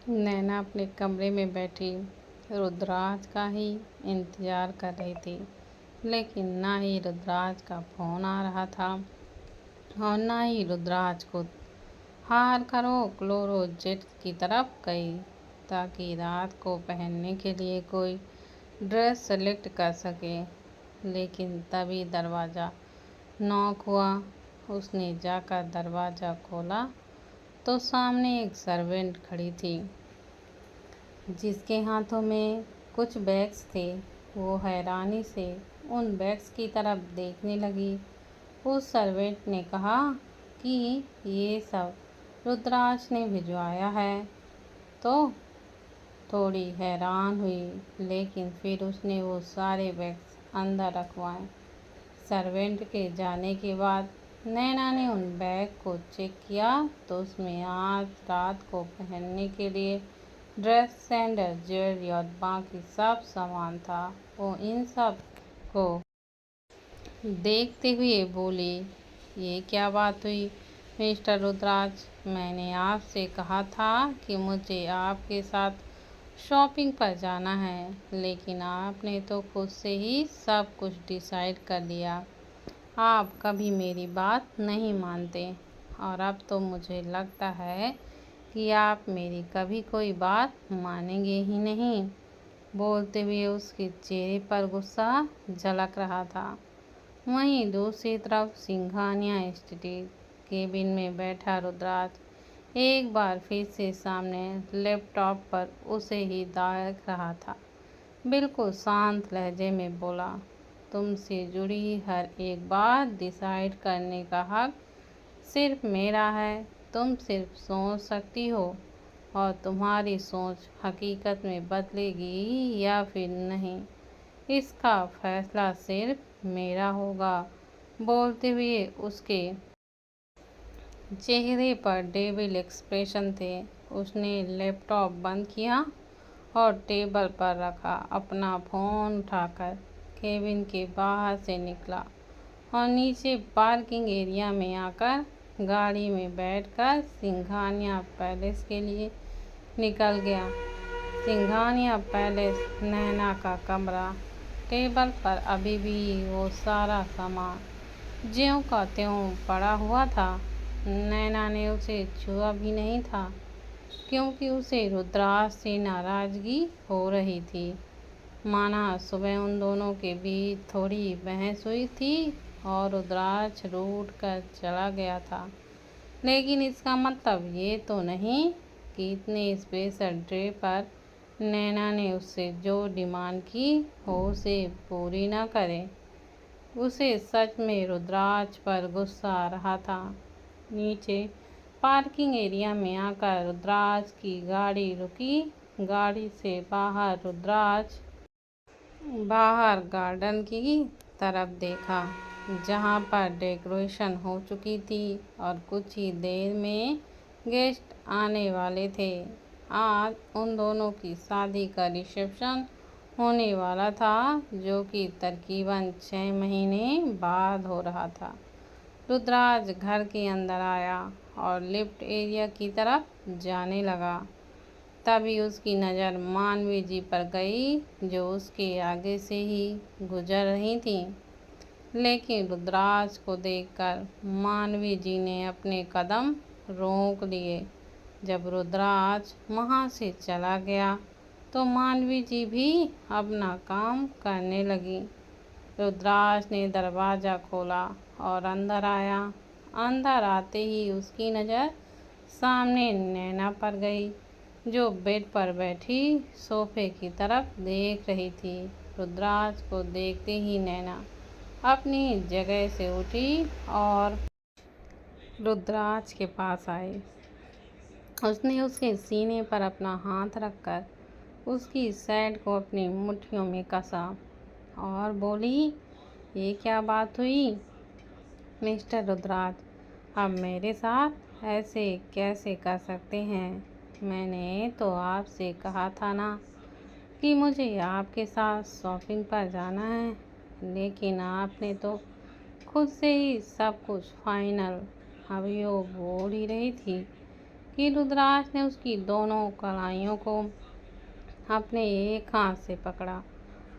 नैना अपने कमरे में बैठी रुद्राज का ही इंतजार कर रही थी, लेकिन ना ही रुद्राज का फोन आ रहा था और ना ही रुद्राज खुद। हार कर वो क्लोरोजेट की तरफ गई ताकि रात को पहनने के लिए कोई ड्रेस सेलेक्ट कर सके, लेकिन तभी दरवाज़ा नॉक हुआ। उसने जाकर दरवाज़ा खोला तो सामने एक सर्वेंट खड़ी थी जिसके हाथों में कुछ बैग्स थे। वो हैरानी से उन बैग्स की तरफ देखने लगी। उस सर्वेंट ने कहा कि ये सब रुद्राज ने भिजवाया है। तो थोड़ी हैरान हुई, लेकिन फिर उसने वो सारे बैग्स अंदर रखवाए। सर्वेंट के जाने के बाद नैना ने उन बैग को चेक किया तो उसमें आज रात को पहनने के लिए ड्रेस, सैंडल, ज्वेलरी और बाकी सब सामान था। वो इन सब को देखते हुए बोली, ये क्या बात हुई मिस्टर रुद्राज? मैंने आपसे कहा था कि मुझे आपके साथ शॉपिंग पर जाना है, लेकिन आपने तो खुद से ही सब कुछ डिसाइड कर लिया। आप कभी मेरी बात नहीं मानते और अब तो मुझे लगता है कि आप मेरी कभी कोई बात मानेंगे ही नहीं। बोलते हुए उसके चेहरे पर गुस्सा झलक रहा था। वहीं दूसरी तरफ सिंघानिया स्टेट केबिन में बैठा रुद्राज एक बार फिर से सामने लैपटॉप पर उसे ही देख रहा था। बिल्कुल शांत लहजे में बोला, तुमसे जुड़ी हर एक बात डिसाइड करने का हक सिर्फ मेरा है। तुम सिर्फ सोच सकती हो और तुम्हारी सोच हकीकत में बदलेगी या फिर नहीं, इसका फैसला सिर्फ मेरा होगा। बोलते हुए उसके चेहरे पर डेविल एक्सप्रेशन थे। उसने लैपटॉप बंद किया और टेबल पर रखा। अपना फ़ोन उठाकर केबिन के बाहर से निकला और नीचे पार्किंग एरिया में आकर गाड़ी में बैठकर सिंघानिया पैलेस के लिए निकल गया। सिंघानिया पैलेस, नैना का कमरा। टेबल पर अभी भी वो सारा सामान ज्यों का त्यों पड़ा हुआ था। नैना ने उसे छुआ भी नहीं था क्योंकि उसे रुद्राज से नाराज़गी हो रही थी। माना सुबह उन दोनों के बीच थोड़ी बहस हुई थी और रुद्राज रूठ कर चला गया था, लेकिन इसका मतलब ये तो नहीं कि इतने स्पेशल डे पर नैना ने उससे जो डिमांड की हो उसे पूरी न करे। उसे सच में रुद्राज पर गुस्सा आ रहा था। नीचे पार्किंग एरिया में आकर रुद्राज की गाड़ी रुकी। गाड़ी से बाहर गार्डन की तरफ देखा, जहां पर डेकोरेशन हो चुकी थी और कुछ ही देर में गेस्ट आने वाले थे। आज उन दोनों की शादी का रिसेप्शन होने वाला था, जो कि तकरीबन 6 महीने बाद हो रहा था। रुद्राज घर के अंदर आया और लिफ्ट एरिया की तरफ जाने लगा। तभी उसकी नज़र मानवी जी पर गई, जो उसके आगे से ही गुजर रही थी। लेकिन रुद्राज को देखकर मानवी जी ने अपने कदम रोक लिए। जब रुद्राज वहाँ से चला गया तो मानवी जी भी अपना काम करने लगी। रुद्राज ने दरवाज़ा खोला और अंदर आया। अंदर आते ही उसकी नज़र सामने नैना पर गई, जो बेड पर बैठी सोफे की तरफ देख रही थी। रुद्राज को देखते ही नैना अपनी जगह से उठी और रुद्राज के पास आई। उसने उसके सीने पर अपना हाथ रखकर उसकी शर्ट को अपनी मुट्ठियों में कसा और बोली, ये क्या बात हुई मिस्टर रुद्राज? अब मेरे साथ ऐसे कैसे कर सकते हैं? मैंने तो आपसे कहा था ना कि मुझे आपके साथ शॉपिंग पर जाना है, लेकिन आपने तो खुद से ही सब कुछ फाइनल। अभी वो बोल ही रही थी कि रुद्राक्ष ने उसकी दोनों कलाइयों को अपने एक हाथ से पकड़ा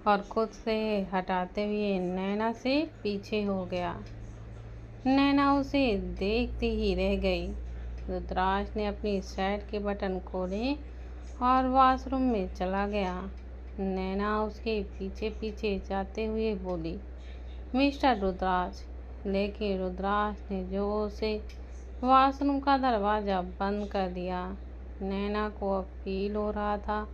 और खुद से हटाते हुए नैना से पीछे हो गया। नैना उसे देखती ही रह गई। रुद्राक्ष ने अपनी शर्ट के बटन खोले और वॉशरूम में चला गया। नैना उसके पीछे पीछे जाते हुए बोली, मिस्टर रुद्राक्ष। लेकिन रुद्राक्ष ने जोर से वॉशरूम का दरवाज़ा बंद कर दिया। नैना को अब फील हो रहा था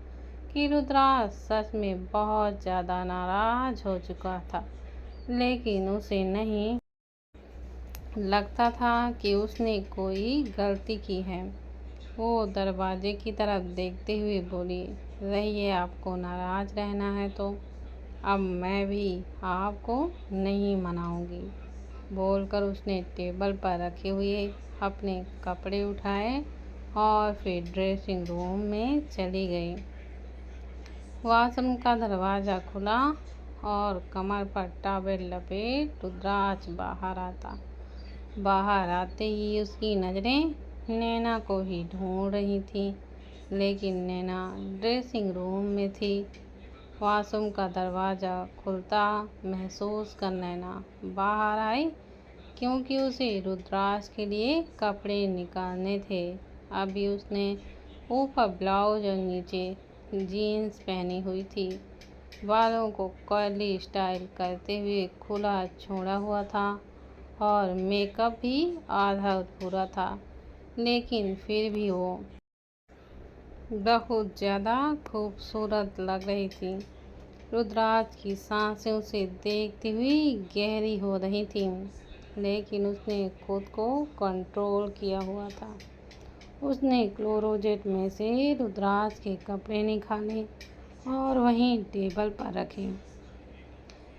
कि रुद्राक्ष सच में बहुत ज़्यादा नाराज़ हो चुका था, लेकिन उसे नहीं लगता था कि उसने कोई गलती की है। वो दरवाजे की तरफ देखते हुए बोली, रहिए, आपको नाराज़ रहना है तो अब मैं भी आपको नहीं मनाऊंगी। बोलकर उसने टेबल पर रखे हुए अपने कपड़े उठाए और फिर ड्रेसिंग रूम में चली गई। वॉशरूम का दरवाज़ा खुला और कमर पर टॉवेल लपेट रुद्राक्ष बाहर आते ही उसकी नज़रें नैना को ही ढूंढ रही थी, लेकिन नैना ड्रेसिंग रूम में थी। वॉशरूम का दरवाज़ा खुलता महसूस कर नैना बाहर आई, क्योंकि उसे रुद्राक्ष के लिए कपड़े निकालने थे। अभी उसने ऊपर ब्लाउज और नीचे जीन्स पहनी हुई थी। बालों को कर्ली स्टाइल करते हुए खुला छोड़ा हुआ था और मेकअप भी आधा अधूरा था, लेकिन फिर भी वो बहुत ज़्यादा खूबसूरत लग रही थी। रुद्राक्ष की सांसें उसे देखती हुई गहरी हो रही थीं, लेकिन उसने खुद को कंट्रोल किया हुआ था। उसने क्लोजेट में से रुद्राक्ष के कपड़े निकाले और वहीं टेबल पर रखे,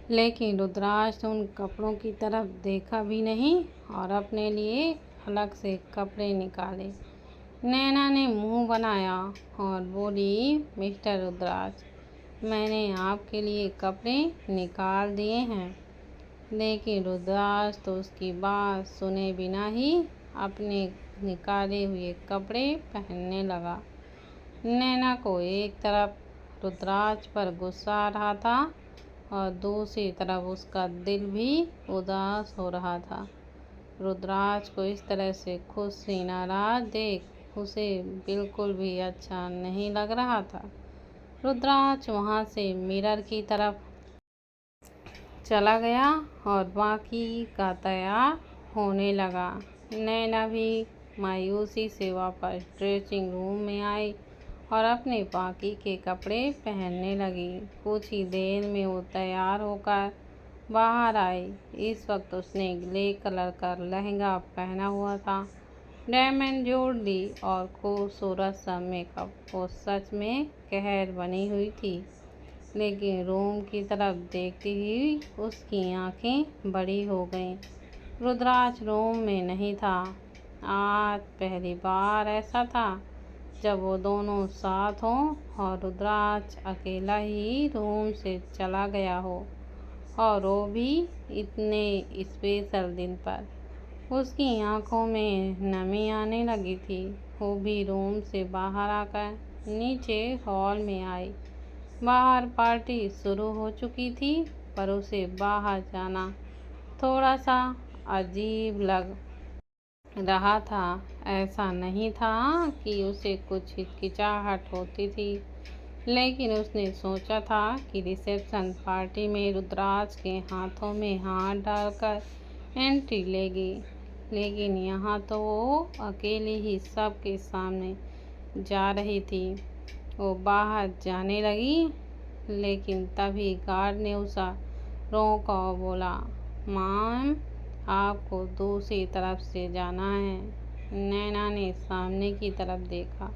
लेकिन रुद्राक्ष ने उन कपड़ों की तरफ देखा भी नहीं और अपने लिए अलग से कपड़े निकाले। नैना ने मुंह बनाया और बोली, मिस्टर रुद्राक्ष, मैंने आपके लिए कपड़े निकाल दिए हैं। लेकिन रुद्राक्ष तो उसकी बात सुने बिना ही अपने निकाले हुए कपड़े पहनने लगा। नैना को एक तरफ रुद्राक्ष पर गुस्सा आ रहा था और दूसरी तरफ उसका दिल भी उदास हो रहा था। रुद्राक्ष को इस तरह से खुश ही नाराज देख उसे बिल्कुल भी अच्छा नहीं लग रहा था। रुद्राक्ष वहाँ से मिरर की तरफ चला गया और बाकी का तैयार होने लगा। नैना भी मायूसी से वापस ड्रेसिंग रूम में आई और अपने बाकी के कपड़े पहनने लगी। कुछ ही देर में वो तैयार होकर बाहर आई। इस वक्त उसने ग्रे कलर का लहंगा पहना हुआ था, डायमंड ज्वेलरी और खूबसूरत सा मेकअप। वो सच में कहर बनी हुई थी, लेकिन रूम की तरफ देखती ही उसकी आंखें बड़ी हो गईं। रुद्राक्ष रूम में नहीं था। आज पहली बार ऐसा था जब वो दोनों साथ हों और रुद्राक्ष अकेला ही रूम से चला गया हो, और वो भी इतने स्पेशल दिन पर। उसकी आंखों में नमी आने लगी थी। वो भी रूम से बाहर आकर नीचे हॉल में आई। बाहर पार्टी शुरू हो चुकी थी, पर उसे बाहर जाना थोड़ा सा अजीब लग रहा था। ऐसा नहीं था कि उसे कुछ हिचकिचाहट होती थी, लेकिन उसने सोचा था कि रिसेप्शन पार्टी में रुद्राक्ष के हाथों में हाथ डालकर एंट्री लेगी, लेकिन यहाँ तो वो अकेली ही सबके सामने जा रही थी। वो बाहर जाने लगी, लेकिन तभी गार्ड ने उसे रोका और बोला, मैम, आपको दूसरी तरफ से जाना है। नैना ने सामने की तरफ देखा,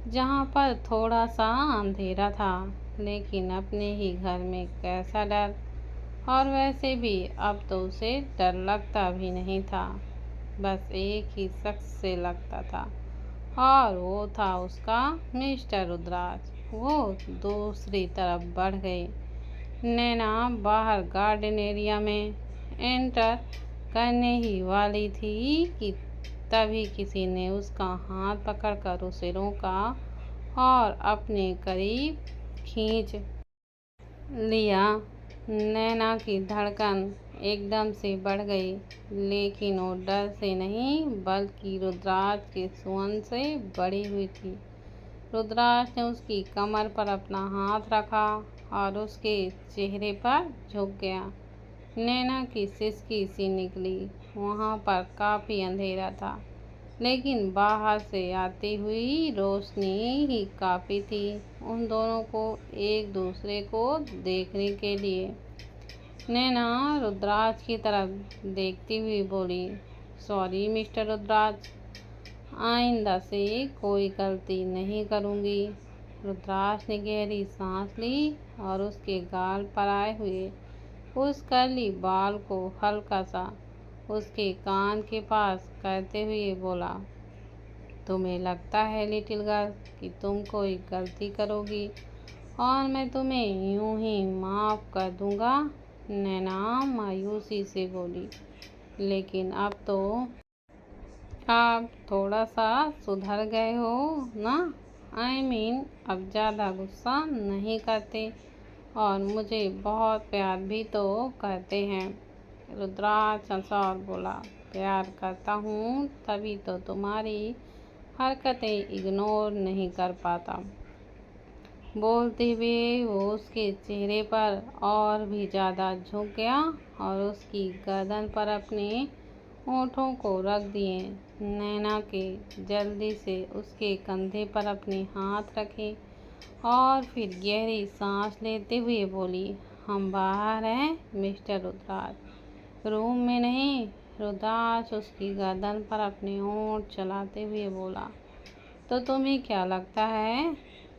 जहाँ पर थोड़ा सा अंधेरा था, लेकिन अपने ही घर में कैसा डर। और वैसे भी अब तो उसे डर लगता भी नहीं था, बस एक ही शख्स से लगता था, और वो था उसका मिस्टर रुद्राक्ष। वो दूसरी तरफ बढ़ गई। नैना बाहर गार्डन एरिया में एंटर करने ही वाली थी कि तभी किसी ने उसका हाथ पकड़कर उसे रोका और अपने करीब खींच लिया। नैना की धड़कन एकदम से बढ़ गई, लेकिन वो डर से नहीं बल्कि रुद्राज के सुगंध से बढ़ी हुई थी। रुद्राज ने उसकी कमर पर अपना हाथ रखा और उसके चेहरे पर झुक गया। नैना की सिसकी सी निकली। वहाँ पर काफ़ी अंधेरा था, लेकिन बाहर से आती हुई रोशनी ही काफ़ी थी उन दोनों को एक दूसरे को देखने के लिए। नैना रुद्राज की तरफ देखती हुई बोली, सॉरी मिस्टर रुद्राज, आइंदा से कोई गलती नहीं करूँगी। रुद्राज ने गहरी सांस ली और उसके गाल पर आए हुए उस कर्ली बाल को हल्का सा उसके कान के पास करते हुए बोला, तुम्हें लगता है लिटिल गर्ल कि तुम कोई गलती करोगी और मैं तुम्हें यूं ही माफ़ कर दूंगा? नैना मायूसी से बोली, लेकिन अब तो आप थोड़ा सा सुधर गए हो ना? अब ज़्यादा गुस्सा नहीं करते और मुझे बहुत प्यार भी तो करते हैं। रुद्राज हंसा और बोला, प्यार करता हूँ तभी तो तुम्हारी हरकतें इग्नोर नहीं कर पाता। बोलते हुए वो उसके चेहरे पर और भी ज़्यादा झुक गया और उसकी गर्दन पर अपने होठों को रख दिए। नैना के जल्दी से उसके कंधे पर अपने हाथ रखे और फिर गहरी सांस लेते हुए बोली, हम बाहर हैं मिस्टर रुद्राज, रूम में नहीं। रुद्राज उसकी गर्दन पर अपने होंठ चलाते हुए बोला, तो तुम्हें क्या लगता है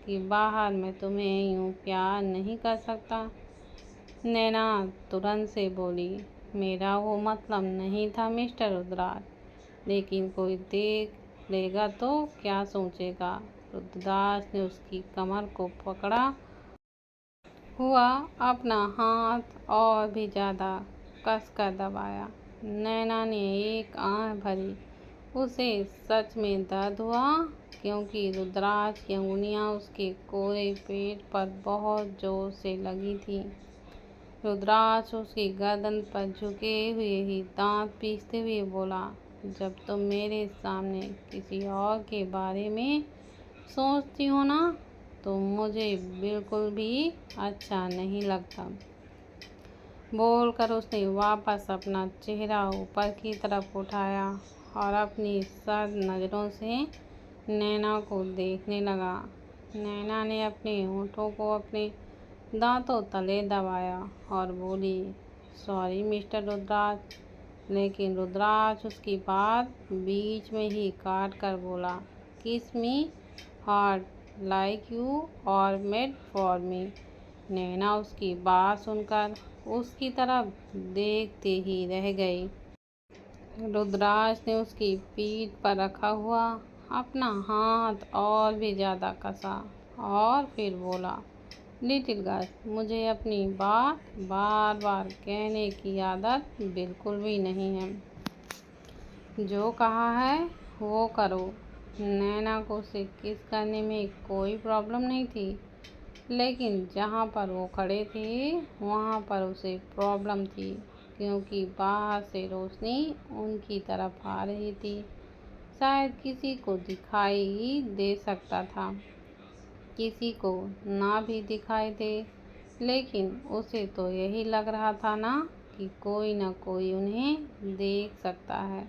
कि बाहर मैं तुम्हें यूं प्यार नहीं कर सकता? नैना तुरंत से बोली, मेरा वो मतलब नहीं था मिस्टर रुद्राज, लेकिन कोई देख लेगा तो क्या सोचेगा? रुद्रदास ने उसकी कमर को पकड़ा हुआ अपना हाथ और भी ज़्यादा कसकर दबाया। नैना ने एक आंख भरी। उसे सच में दर्द हुआ, क्योंकि रुद्राज की अंगुलियां उसके कोरे पेट पर बहुत जोर से लगी थीं। रुद्राज उसकी गर्दन पर झुके हुए ही दांत पीसते हुए बोला, जब तुम मेरे सामने किसी और के बारे में सोचती हो ना, तो मुझे बिल्कुल भी अच्छा नहीं लगता। बोलकर उसने वापस अपना चेहरा ऊपर की तरफ उठाया और अपनी सर्द नज़रों से नैना को देखने लगा। नैना ने अपने होठों को अपने दांतों तले दबाया और बोली, सॉरी मिस्टर रुद्राज। लेकिन रुद्राज उसकी बात बीच में ही काट कर बोला, किस मी हार्ट लाइक यू और मेड फॉर मी। नैना उसकी बात सुनकर उसकी तरफ देखते ही रह गई। रुद्राज ने उसकी पीठ पर रखा हुआ अपना हाथ और भी ज़्यादा कसा और फिर बोला, लिटिल गर्ल, मुझे अपनी बात बार बार कहने की आदत बिल्कुल भी नहीं है। जो कहा है वो करो। नैना को उसे किस करने में कोई प्रॉब्लम नहीं थी, लेकिन जहाँ पर वो खड़े थे वहाँ पर उसे प्रॉब्लम थी, क्योंकि बाहर से रोशनी उनकी तरफ आ रही थी। शायद किसी को दिखाई दे सकता था, किसी को ना भी दिखाई दे, लेकिन उसे तो यही लग रहा था ना कि कोई ना कोई उन्हें देख सकता है।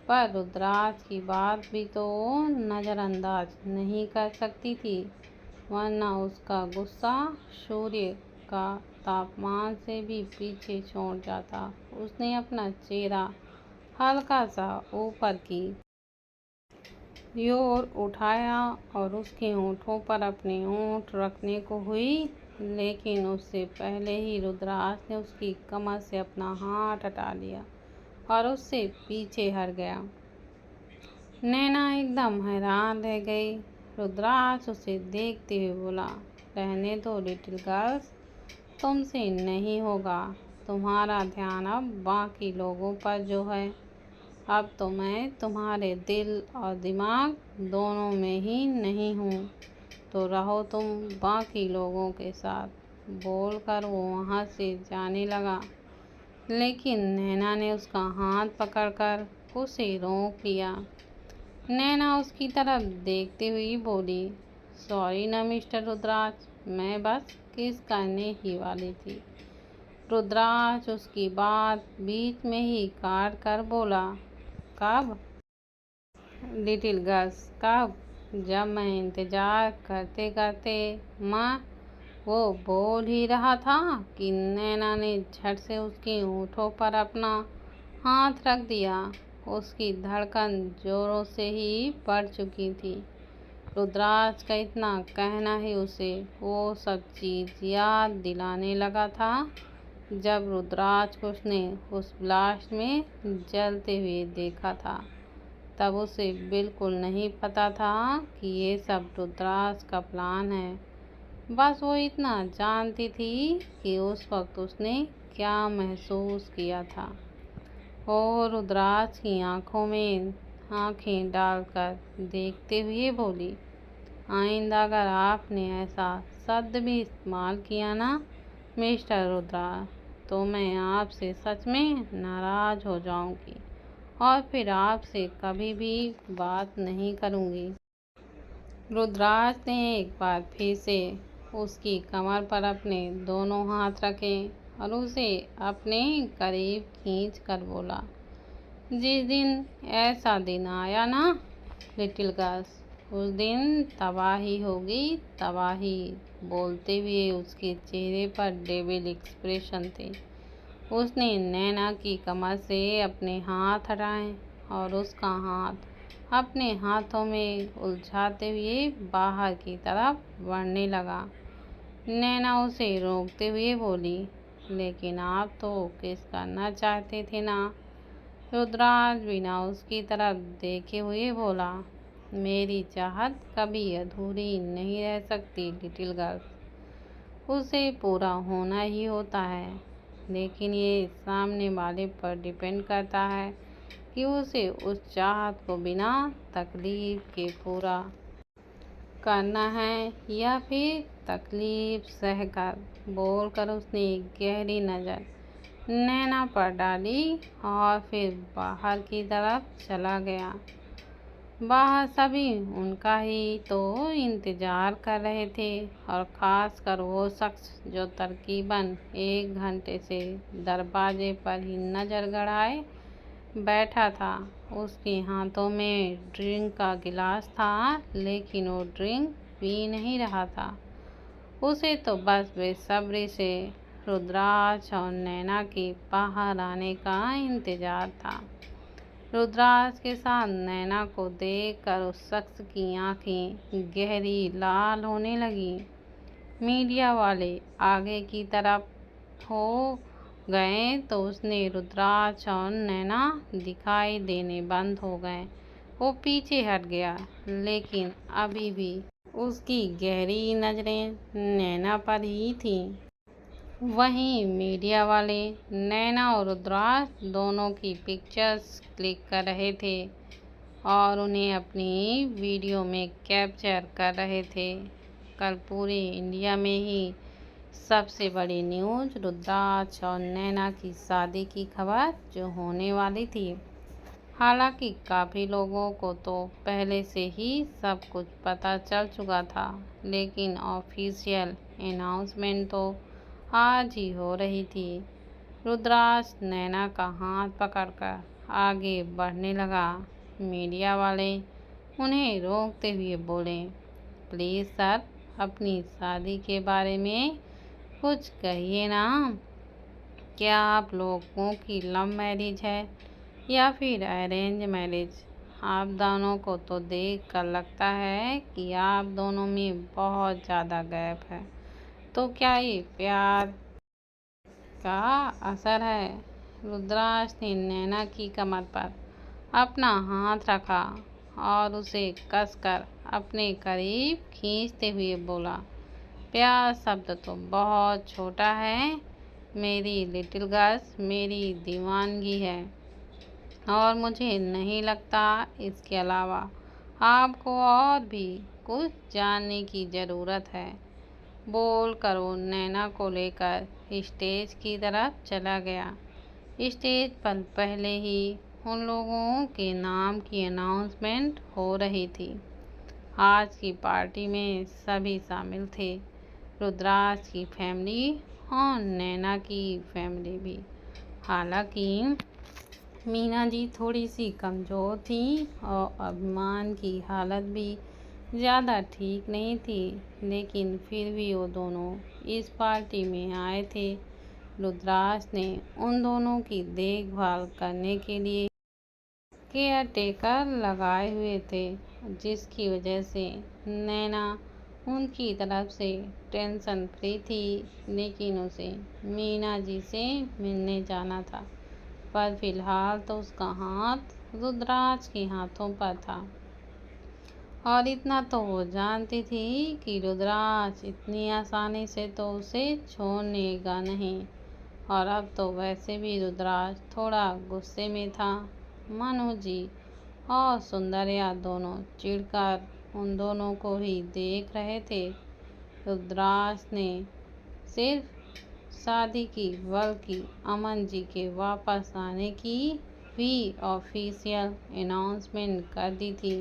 पर रुद्राज की बात भी तो नज़रअंदाज नहीं कर सकती थी, वरना उसका गुस्सा सूर्य का तापमान से भी पीछे छोड़ जाता। उसने अपना चेहरा हल्का सा ऊपर की ओर उठाया और उसके होठों पर अपने होंठ रखने को हुई, लेकिन उससे पहले ही रुद्राज ने उसकी कमर से अपना हाथ हटा लिया और उससे पीछे हट गया। नैना एकदम हैरान रह गई। रुद्राज उसे देखते हुए बोला, रहने दो लिटिल गर्ल्स, तुमसे नहीं होगा। तुम्हारा ध्यान अब बाकी लोगों पर जो है। अब तो मैं तुम्हारे दिल और दिमाग दोनों में ही नहीं हूँ, तो रहो तुम बाकी लोगों के साथ, बोलकर वो वहाँ से जाने लगा। लेकिन नैना ने उसका हाथ पकड़कर उसे रोक लिया। नैना उसकी तरफ देखते हुए बोली, सॉरी ना मिस्टर रुद्राज, मैं बस किस करने ही वाली थी। रुद्राज उसकी बात बीच में ही काट कर बोला, कब? लिटिल गर्ल्स कब? जब मैं इंतजार करते करते माँ, वो बोल ही रहा था कि नैना ने झट से उसकी होठों पर अपना हाथ रख दिया। उसकी धड़कन जोरों से ही बढ़ चुकी थी। रुद्राज का इतना कहना ही उसे वो सब चीज़ याद दिलाने लगा था जब रुद्राज को उसने उस ब्लास्ट में जलते हुए देखा था। तब उसे बिल्कुल नहीं पता था कि ये सब रुद्राज का प्लान है। बस वो इतना जानती थी कि उस वक्त उसने क्या महसूस किया था। और रुद्राज की आंखों में आंखें डालकर देखते हुए बोली, आइंदा अगर आपने ऐसा शब्द भी इस्तेमाल किया ना मिस्टर रुद्राज, तो मैं आपसे सच में नाराज़ हो जाऊंगी और फिर आपसे कभी भी बात नहीं करूंगी। रुद्राज ने एक बार फिर से उसकी कमर पर अपने दोनों हाथ रखे और उसे अपने करीब खींच कर बोला, जिस दिन ऐसा दिन आया ना लिटिल गर्ल्स, उस दिन तबाही होगी, तबाही। बोलते हुए उसके चेहरे पर डेविल एक्सप्रेशन थे। उसने नैना की कमर से अपने हाथ हटाए और उसका हाथ अपने हाथों में उलझाते हुए बाहर की तरफ बढ़ने लगा। नैना उसे रोकते हुए बोली, लेकिन आप तो किस करना चाहते थे ना। रुद्राज बिना उसकी तरफ देखे हुए बोला, मेरी चाहत कभी अधूरी नहीं रह सकती लिटिल गर्ल, उसे पूरा होना ही होता है। लेकिन ये सामने वाले पर डिपेंड करता है कि उसे उस चाहत को बिना तकलीफ के पूरा करना है या फिर तकलीफ सहकर। बोलकर उसने एक गहरी नज़र नैना पर डाली और फिर बाहर की तरफ चला गया। बाहर सभी उनका ही तो इंतज़ार कर रहे थे, और ख़ास कर वो शख्स जो तकरीबन 1 घंटे से दरवाजे पर ही नज़र गड़ाए बैठा था। उसके हाथों में ड्रिंक का गिलास था, लेकिन वो ड्रिंक पी नहीं रहा था। उसे तो बस बेसब्री से रुद्राज और नैना के बाहर आने का इंतज़ार था। रुद्राज के साथ नैना को देखकर उस शख्स की आंखें गहरी लाल होने लगी। मीडिया वाले आगे की तरफ हो गए तो उसने रुद्राज और नैना दिखाई देने बंद हो गए। वो पीछे हट गया, लेकिन अभी भी उसकी गहरी नज़रें नैना पर ही थीं। वहीं मीडिया वाले नैना और रुद्राज दोनों की पिक्चर्स क्लिक कर रहे थे और उन्हें अपनी वीडियो में कैप्चर कर रहे थे। कल पूरे इंडिया में ही सबसे बड़ी न्यूज़ रुद्राज और नैना की शादी की खबर जो होने वाली थी। हालांकि काफ़ी लोगों को तो पहले से ही सब कुछ पता चल चुका था, लेकिन ऑफिशियल अनाउंसमेंट तो आज ही हो रही थी। रुद्राज नैना का हाथ पकड़कर आगे बढ़ने लगा। मीडिया वाले उन्हें रोकते हुए बोले, प्लीज़ सर, अपनी शादी के बारे में कुछ कहिए ना। क्या आप लोगों की लव मैरिज है या फिर अरेंज मैरिज? आप दोनों को तो देख कर लगता है कि आप दोनों में बहुत ज़्यादा गैप है। तो क्या ये प्यार का असर है? रुद्राज ने नैना की कमर पर अपना हाथ रखा और उसे कसकर अपने करीब खींचते हुए बोला, प्यार शब्द तो बहुत छोटा है मेरी लिटिल गर्ल्स, मेरी दीवानगी है। और मुझे नहीं लगता इसके अलावा आपको और भी कुछ जानने की ज़रूरत है। बोल कर वो नैना को लेकर स्टेज की तरफ चला गया। स्टेज पर पहले ही उन लोगों के नाम की अनाउंसमेंट हो रही थी। आज की पार्टी में सभी शामिल थे, रुद्राज की फैमिली और नैना की फैमिली भी। हालांकि मीना जी थोड़ी सी कमज़ोर थी और अभिमान की हालत भी ज़्यादा ठीक नहीं थी, लेकिन फिर भी वो दोनों इस पार्टी में आए थे। रुद्राज ने उन दोनों की देखभाल करने के लिए केयर टेकर लगाए हुए थे, जिसकी वजह से नैना उनकी तरफ से टेंशन फ्री थी। लेकिन उसे मीना जी से मिलने जाना था, पर फिलहाल तो उसका हाथ रुद्राज के हाथों पर था। और इतना तो वो जानती थी कि रुद्राज इतनी आसानी से तो उसे छोड़नेगा नहीं। और अब तो वैसे भी रुद्राज थोड़ा गुस्से में था। मनु जी और सुंदरिया दोनों चिढ़कर उन दोनों को ही देख रहे थे। रुद्राज ने सिर्फ शादी की बल्कि अमन जी के वापस आने की भी ऑफिशियल अनाउंसमेंट कर दी थी।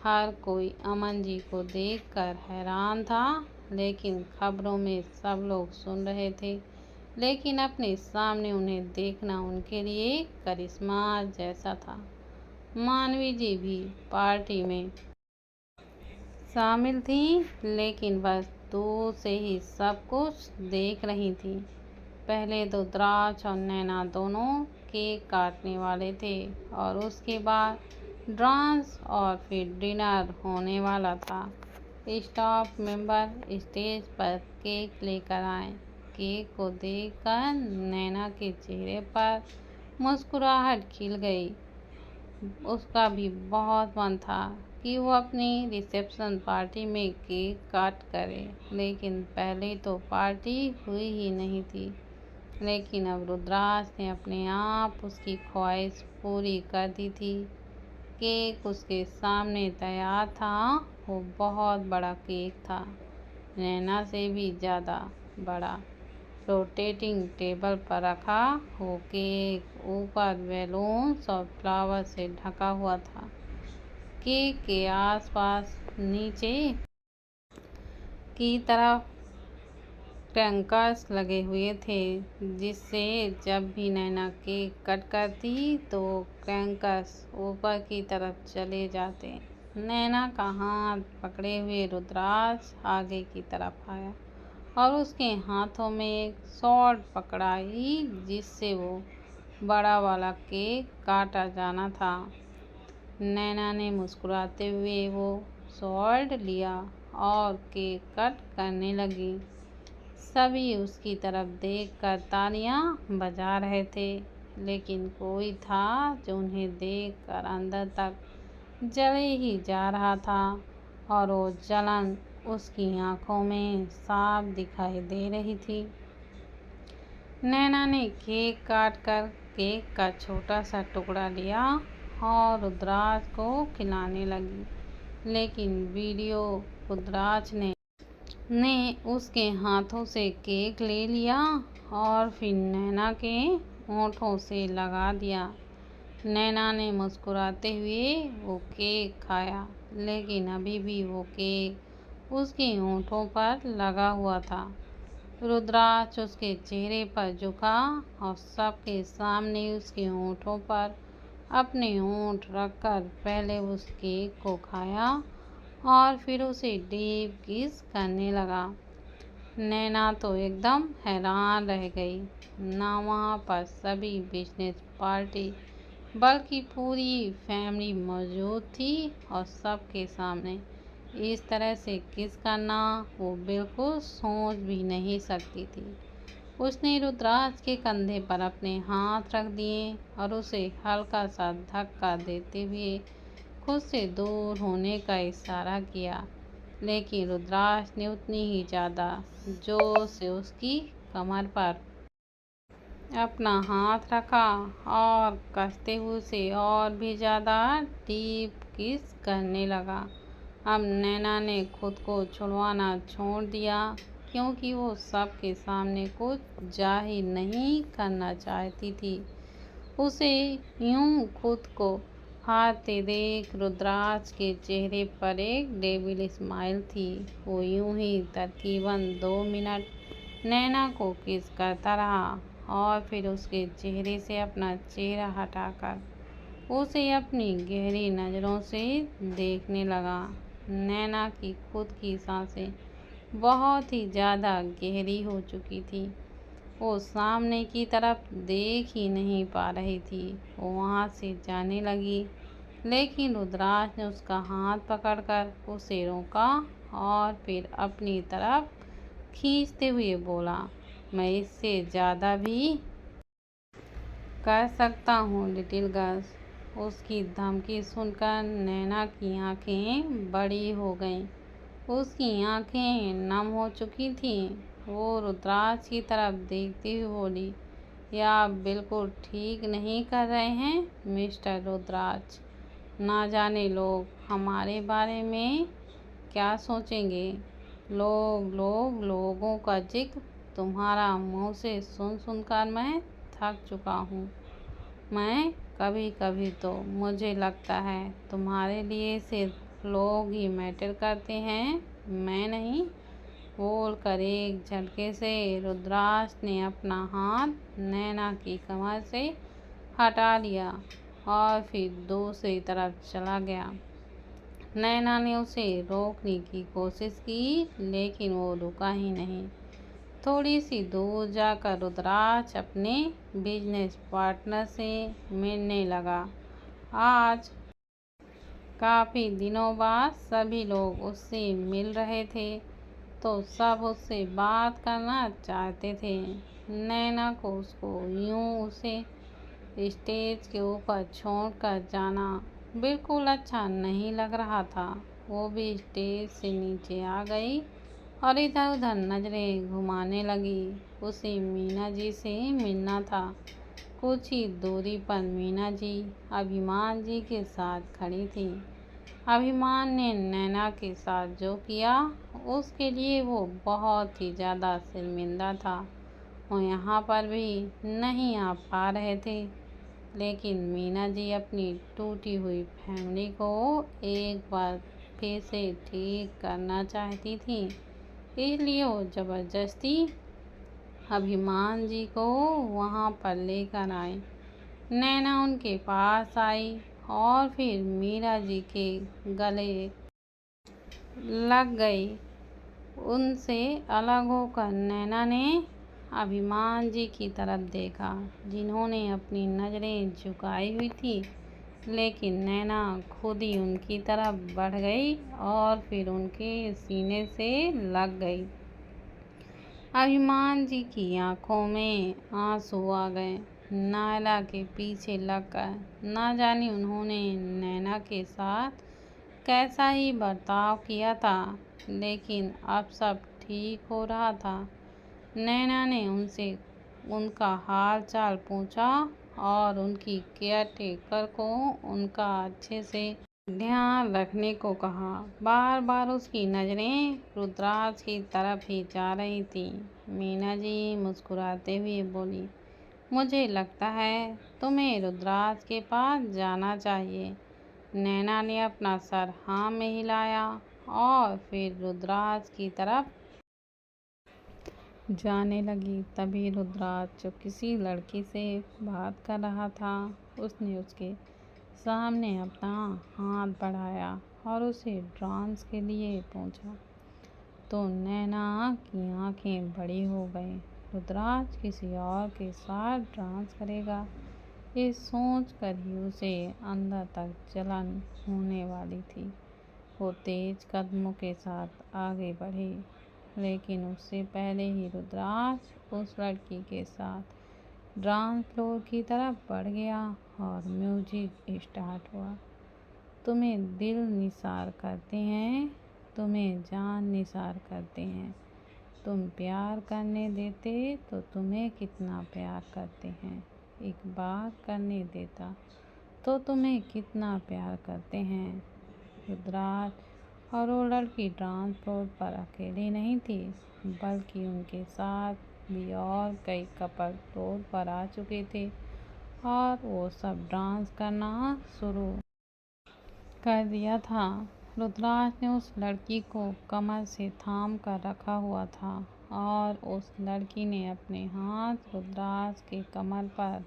हर कोई अमन जी को देखकर हैरान था, लेकिन खबरों में सब लोग सुन रहे थे। लेकिन अपने सामने उन्हें देखना उनके लिए करिश्मा जैसा था। मानवी जी भी पार्टी में शामिल थी, लेकिन बस दूर से ही सब कुछ देख रही थी। पहले तो रुद्राज और नैना दोनों केक काटने वाले थे और उसके बाद डांस और फिर डिनर होने वाला था। स्टाफ मेंबर स्टेज पर केक लेकर आए। केक को देखकर नैना के चेहरे पर मुस्कुराहट खिल गई। उसका भी बहुत मन था कि वो अपनी रिसेप्शन पार्टी में केक काट करे, लेकिन पहले तो पार्टी हुई ही नहीं थी। लेकिन अब रुद्राज ने अपने आप उसकी ख्वाहिश पूरी कर दी थी। केक उसके सामने तैयार था। वो बहुत बड़ा केक था, नैना से भी ज़्यादा बड़ा। रोटेटिंग टेबल पर रखा वो केक ऊपर बैलून्स और फ्लावर से ढका हुआ था। केक के आसपास नीचे की तरफ क्रैंकर्स लगे हुए थे, जिससे जब भी नैना केक कट करती तो क्रैंकर्स ऊपर की तरफ चले जाते। नैना का हाथ पकड़े हुए रुद्राज आगे की तरफ आया और उसके हाथों में एक सॉर्ड पकड़ाई, जिससे वो बड़ा वाला केक काटा जाना था। नैना ने मुस्कुराते हुए वो सॉर्ड लिया और केक कट करने लगी। सभी उसकी तरफ देखकर तालियां बजा रहे थे, लेकिन कोई था जो उन्हें देखकर अंदर तक जले ही जा रहा था और वो जलन उसकी आंखों में साफ दिखाई दे रही थी। नैना ने केक काट कर केक का छोटा सा टुकड़ा लिया और रुद्राज को खिलाने लगी, लेकिन वीडियो रुद्राज ने उसके हाथों से केक ले लिया और फिर नैना के होठों से लगा दिया। नैना ने मुस्कुराते हुए वो केक खाया, लेकिन अभी भी वो केक उसके होठों पर लगा हुआ था। रुद्राज उसके चेहरे पर झुका और सबके सामने उसके होठों पर अपने होंठ रखकर पहले उस केक को खाया और फिर उसे डीप किस करने लगा। नैना तो एकदम हैरान रह गई। ना वहाँ पर सभी बिजनेस पार्टी बल्कि पूरी फैमिली मौजूद थी और सबके सामने इस तरह से किस करना वो बिल्कुल सोच भी नहीं सकती थी। उसने रुद्राज के कंधे पर अपने हाथ रख दिए और उसे हल्का सा धक्का देते हुए खुद से दूर होने का इशारा किया, लेकिन रुद्राज ने उतनी ही ज़्यादा जोर से उसकी कमर पर अपना हाथ रखा और कसते हुए उसे और भी ज़्यादा डीप किस करने लगा। अब नैना ने खुद को छुड़वाना छोड़ दिया क्योंकि वो सबके सामने कुछ जाहिर नहीं करना चाहती थी। उसे यूं खुद को हारते देख रुद्राज के चेहरे पर एक डेविल स्माइल थी। वो यूं ही तकरीबन 2 मिनट नैना को किस करता रहा और फिर उसके चेहरे से अपना चेहरा हटाकर उसे अपनी गहरी नज़रों से देखने लगा। नैना की खुद की सांसें बहुत ही ज़्यादा गहरी हो चुकी थी। वो सामने की तरफ देख ही नहीं पा रही थी। वो वहाँ से जाने लगी, लेकिन रुद्राज ने उसका हाथ पकड़कर उसे रोका और फिर अपनी तरफ खींचते हुए बोला, मैं इससे ज़्यादा भी कर सकता हूँ लिटिल गर्ल्स। उसकी धमकी सुनकर नैना की आंखें बड़ी हो गईं। उसकी आंखें नम हो चुकी थीं। वो रुद्राज की तरफ देखती हुई बोली, यह आप बिल्कुल ठीक नहीं कर रहे हैं मिस्टर रुद्राज। ना जाने लोग हमारे बारे में क्या सोचेंगे। लोगों का जिक्र तुम्हारा मुंह से सुन सुनकर मैं थक चुका हूँ। मैं कभी कभी तो मुझे लगता है तुम्हारे लिए सिर्फ लोग ही मैटर करते हैं, मैं नहीं। बोलकर एक झटके से रुद्राज ने अपना हाथ नैना की कमर से हटा लिया और फिर दूसरी तरफ चला गया। नैना ने उसे रोकने की कोशिश की, लेकिन वो रुका ही नहीं। थोड़ी सी दूर जाकर रुद्राज अपने बिजनेस पार्टनर से मिलने लगा। आज काफ़ी दिनों बाद सभी लोग उससे मिल रहे थे, तो सब उससे बात करना चाहते थे। नैना को उसको यूं उसे स्टेज के ऊपर छोड़कर जाना बिल्कुल अच्छा नहीं लग रहा था। वो भी स्टेज से नीचे आ गई और इधर उधर नजरें घुमाने लगी। उसे मीना जी से मिलना था। कुछ ही दूरी पर मीना जी अभिमान जी के साथ खड़ी थी। अभिमान ने नैना के साथ जो किया उसके लिए वो बहुत ही ज़्यादा शर्मिंदा था। वो यहाँ पर भी नहीं आ पा रहे थे, लेकिन मीना जी अपनी टूटी हुई फैमिली को एक बार फिर से ठीक करना चाहती थी। इसलिए वो ज़बरदस्ती अभिमान जी को वहाँ पर लेकर आए। नैना उनके पास आई और फिर मीरा जी के गले लग गई। उनसे अलग होकर नैना ने अभिमान जी की तरफ देखा, जिन्होंने अपनी नज़रें झुकाई हुई थी, लेकिन नैना खुद ही उनकी तरफ बढ़ गई और फिर उनके सीने से लग गई। अभिमान जी की आंखों में आंसू आ गए। नायला के पीछे लगकर ना जाने उन्होंने नैना के साथ कैसा ही बर्ताव किया था, लेकिन अब सब ठीक हो रहा था। नैना ने उनसे उनका हाल चाल पूछा और उनकी केयर टेकर को उनका अच्छे से ध्यान रखने को कहा। बार बार उसकी नज़रें रुद्राज की तरफ ही जा रही थी। मीना जी मुस्कुराते हुए बोली, मुझे लगता है तुम्हें रुद्राज के पास जाना चाहिए। नैना ने अपना सर हाँ में हिलाया और फिर रुद्राज की तरफ जाने लगी। तभी रुद्राज जो किसी लड़की से बात कर रहा था, उसने उसके सामने अपना हाथ बढ़ाया और उसे डांस के लिए पूछा, तो नैना की आंखें बड़ी हो गई। रुद्राज किसी और के साथ डांस करेगा, ये सोच कर ही उसे अंदर तक जलन होने वाली थी। वो तेज कदमों के साथ आगे बढ़ी, लेकिन उससे पहले ही रुद्राज उस लड़की के साथ डांस फ्लोर की तरफ बढ़ गया और म्यूजिक स्टार्ट हुआ। तुम्हें दिल निसार करते हैं, तुम्हें जान निसार करते हैं, तुम प्यार करने देते तो तुम्हें कितना प्यार करते हैं। एक बार करने देता तो तुम्हें कितना प्यार करते हैं। रुद्राज और वो लड़की डांस फ्लोर पर अकेली नहीं थी, बल्कि उनके साथ भी और कई कपल फ्लोर पर आ चुके थे और वो सब डांस करना शुरू कर दिया था। रुद्राज ने उस लड़की को कमर से थाम कर रखा हुआ था और उस लड़की ने अपने हाथ रुद्राज के कमर पर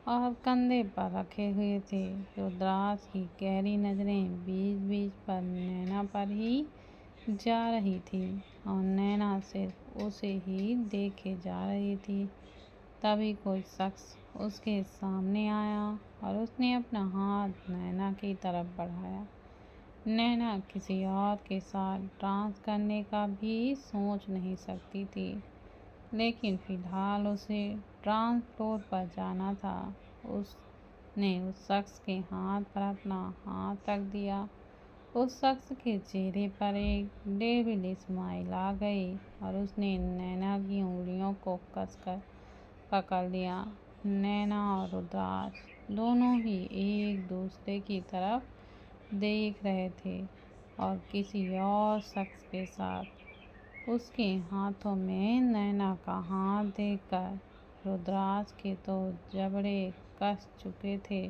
और कंधे पर रखे हुए थे। रुद्राज की गहरी नजरें बीच बीच पर नैना पर ही जा रही थी और नैना सिर्फ उसे ही देखे जा रही थी। तभी कोई शख्स उसके सामने आया और उसने अपना हाथ नैना की तरफ बढ़ाया। नैना किसी और के साथ डांस करने का भी सोच नहीं सकती थी, लेकिन फिलहाल उसे डांस फ्लोर पर जाना था। उसने उस शख्स के हाथ पर अपना हाथ रख दिया। उस शख्स के चेहरे पर एक डेविल स्माइल आ गई और उसने नैना की उंगलियों को कसकर पकड़ लिया। नैना और रुद्राज दोनों ही एक दूसरे की तरफ देख रहे थे और किसी और शख्स के साथ। उसके हाथों में नैना का हाथ देखकर रुद्राज के तो जबड़े कस चुके थे।